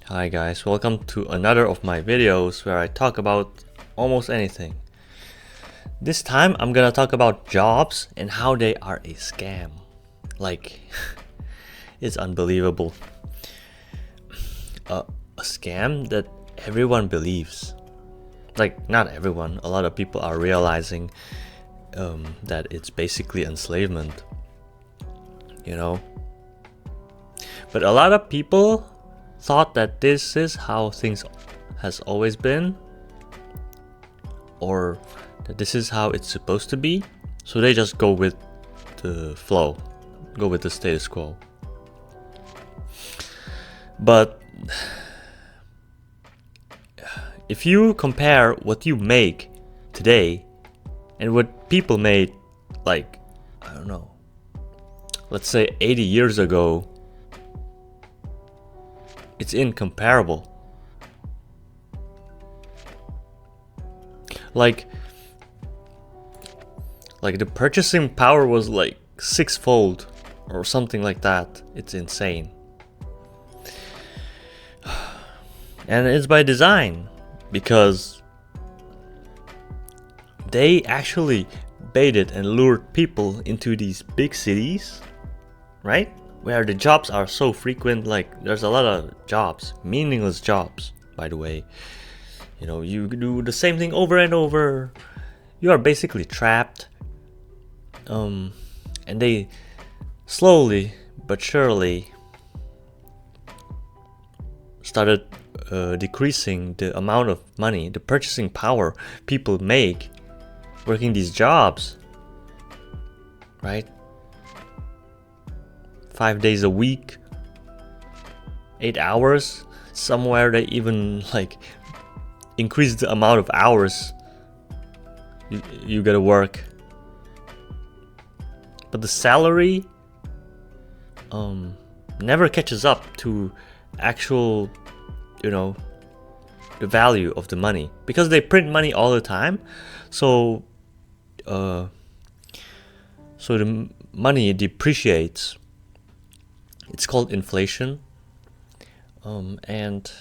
Hi guys, welcome to another of my videos where I talk about almost anything. This time I'm gonna talk about jobs and how they are a scam. Like, it's unbelievable. A scam that everyone believes. Like, not everyone, a lot of people are realizing that it's basically enslavement. You know? But a lot of people thought that this is how things has always been, or that this is how it's supposed to be, so they just go with the flow, go with the status quo. But if you compare what you make today and what people made, like, I don't know, let's say 80 years ago, it's incomparable. Like the purchasing power was like sixfold or something like that. It's insane. And it's by design, because they actually baited and lured people into these big cities, right? Where the jobs are so frequent. Like, there's a lot of jobs, meaningless jobs, by the way. You know, you do the same thing over and over. You are basically trapped. And they slowly but surely started decreasing the amount of money, the purchasing power people make working these jobs, right? 5 days a week, 8 hours. Somewhere they even like increase the amount of hours you gotta work. But the salary never catches up to actual, the value of the money, because they print money all the time. So the money depreciates. It's called inflation. And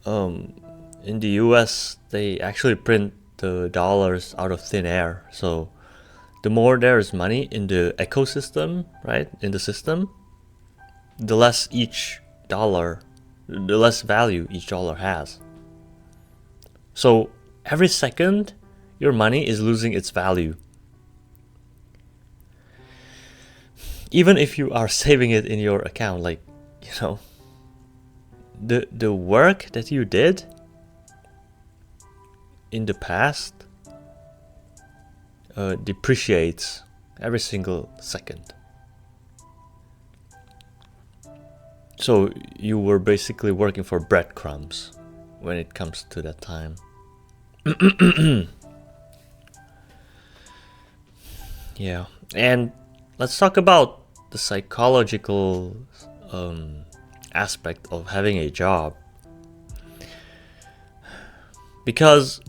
in the US, they actually print the dollars out of thin air. So the more there is money in the ecosystem, right, in the system, the less value each dollar has. So every second, your money is losing its value. Even if you are saving it in your account, like, the work that you did in the past depreciates every single second. So you were basically working for breadcrumbs when it comes to that time. Yeah, and let's talk about the psychological aspect of having a job, because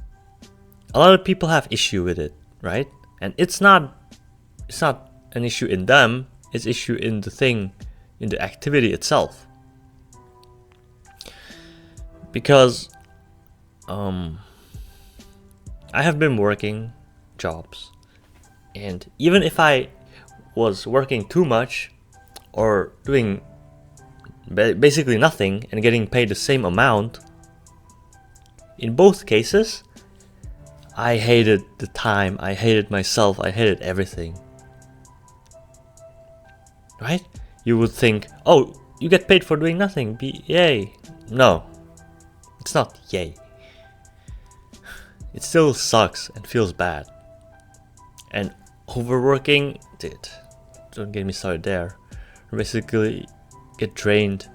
a lot of people have issue with it, right? And it's not an issue in them, it's issue in the activity itself. Because I have been working jobs, and even if I was working too much or doing basically nothing and getting paid the same amount, in both cases I hated the time, I hated myself, I hated everything. Right? You would think, oh, you get paid for doing nothing, yay. No, it's not yay. It still sucks and feels bad. And overworking, dude, don't get me started there. Basically get drained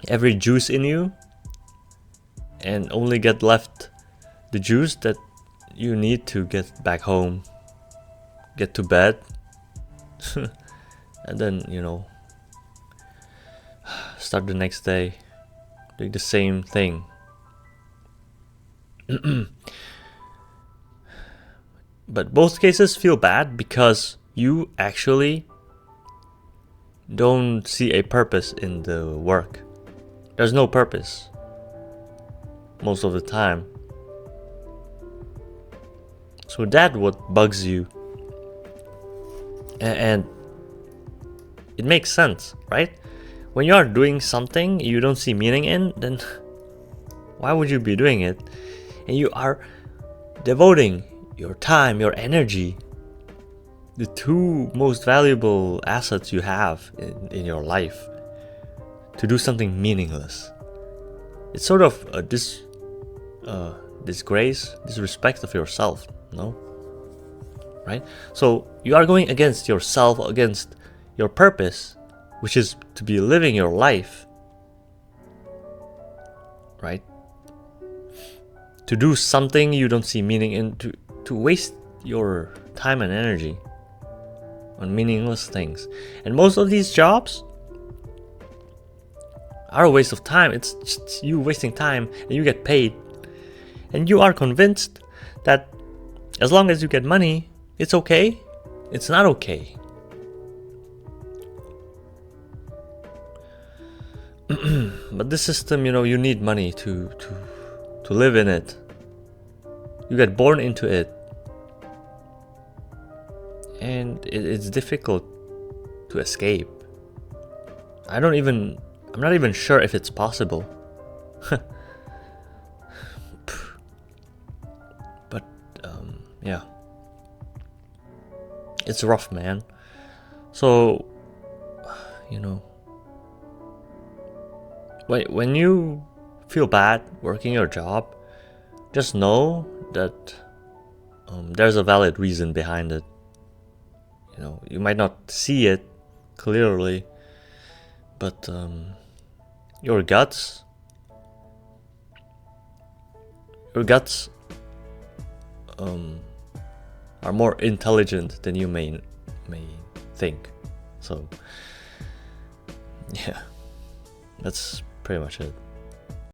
every juice in you, and only get left the juice that you need to get back home, get to bed, and then, start the next day doing the same thing. But both cases feel bad because you actually don't see a purpose in the work. There's no purpose most of the time. So that's what bugs you. And it makes sense, right? When you are doing something you don't see meaning in, then why would you be doing it? And you are devoting your time, your energy, the two most valuable assets you have in your life, to do something meaningless. It's sort of a disgrace, disrespect of yourself, no? Right? So you are going against yourself, against your purpose, which is to be living your life, right? To do something you don't see meaning in, to waste your time and energy on meaningless things. And most of these jobs are a waste of time. It's just you wasting time, and you get paid. And you are convinced that as long as you get money, it's okay. It's not okay. But this system, you need money to live in it. You get born into it. And it's difficult to escape. I'm not even sure if it's possible. But yeah, it's rough, man. So when you feel bad working your job, just know that there's a valid reason behind it. You might not see it clearly, but your guts are more intelligent than you may think. So yeah, that's pretty much it.